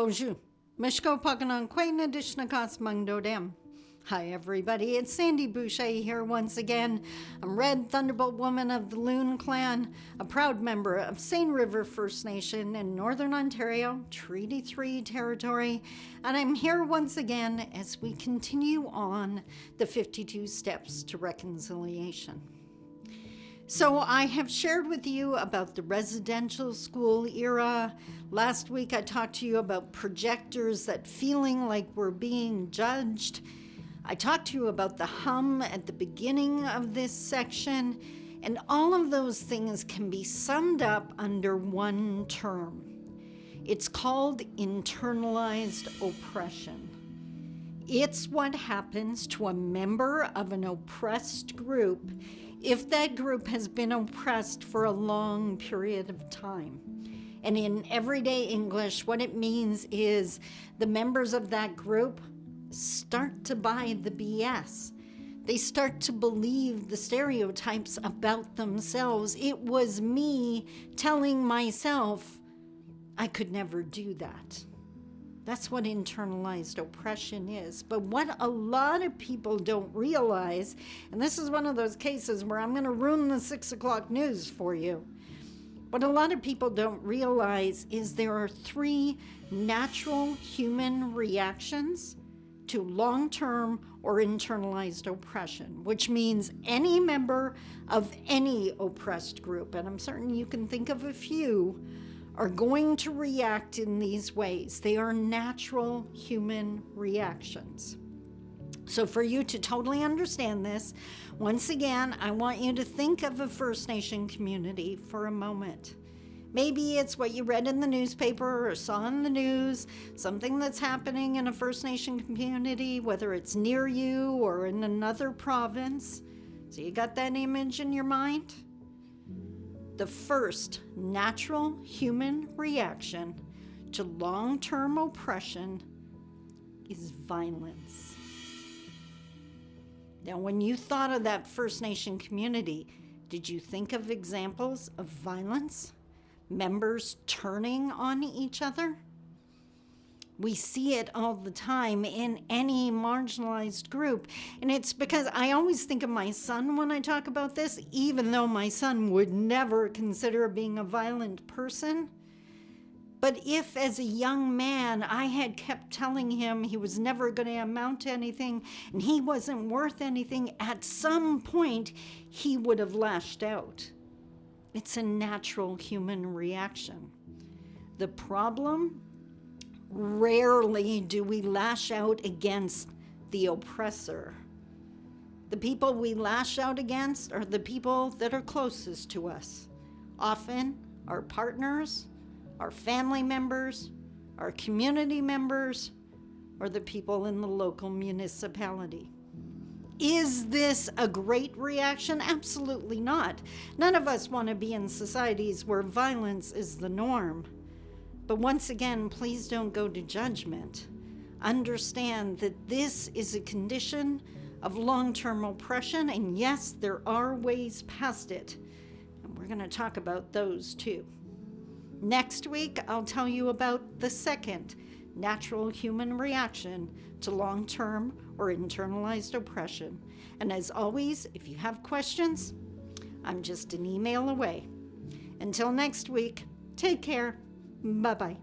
Bonjour. Mishko Paganon Quaina Dishnakas Mungdodem. Hi everybody, it's Sandy Boucher here once again. I'm Red Thunderbolt Woman of the Loon Clan, a proud member of Seine River First Nation in Northern Ontario, Treaty 3 territory, and I'm here once again as we continue on the 52 steps to reconciliation. So I have shared with you about the residential school era. Last week I talked to you about projectors, that feeling like we're being judged. I talked to you about the hum at the beginning of this section, and all of those things can be summed up under one term. It's called internalized oppression. It's what happens to a member of an oppressed group if that group has been oppressed for a long period of time. And in everyday English, what it means is the members of that group start to buy the BS. They start to believe the stereotypes about themselves. It was me telling myself I could never do that. That's what internalized oppression is. But what a lot of people don't realize, and this is one of those cases where I'm going to ruin the 6 o'clock news for you. What a lot of people don't realize is there are 3 natural human reactions to long-term or internalized oppression, which means any member of any oppressed group, and I'm certain you can think of a few, are going to react in these ways. They are natural human reactions. So for you to totally understand this, once again, I want you to think of a First Nation community for a moment. Maybe it's what you read in the newspaper or saw in the news, something that's happening in a First Nation community, whether it's near you or in another province. So you got that image in your mind? The first natural human reaction to long-term oppression is violence. Now, when you thought of that First Nation community, did you think of examples of violence? Members turning on each other? We see it all the time in any marginalized group. And it's because I always think of my son when I talk about this, even though my son would never consider being a violent person. But if as a young man I had kept telling him he was never going to amount to anything and he wasn't worth anything, at some point he would have lashed out. It's a natural human reaction. The problem, rarely do we lash out against the oppressor. The people we lash out against are the people that are closest to us. Often our partners, our family members, our community members, or the people in the local municipality. Is this a great reaction? Absolutely not. None of us want to be in societies where violence is the norm. But once again, please don't go to judgment. Understand that this is a condition of long-term oppression, and yes, there are ways past it. And we're going to talk about those too. Next week, I'll tell you about the second natural human reaction to long-term or internalized oppression. And as always, if you have questions, I'm just an email away. Until next week, take care. Bye-bye.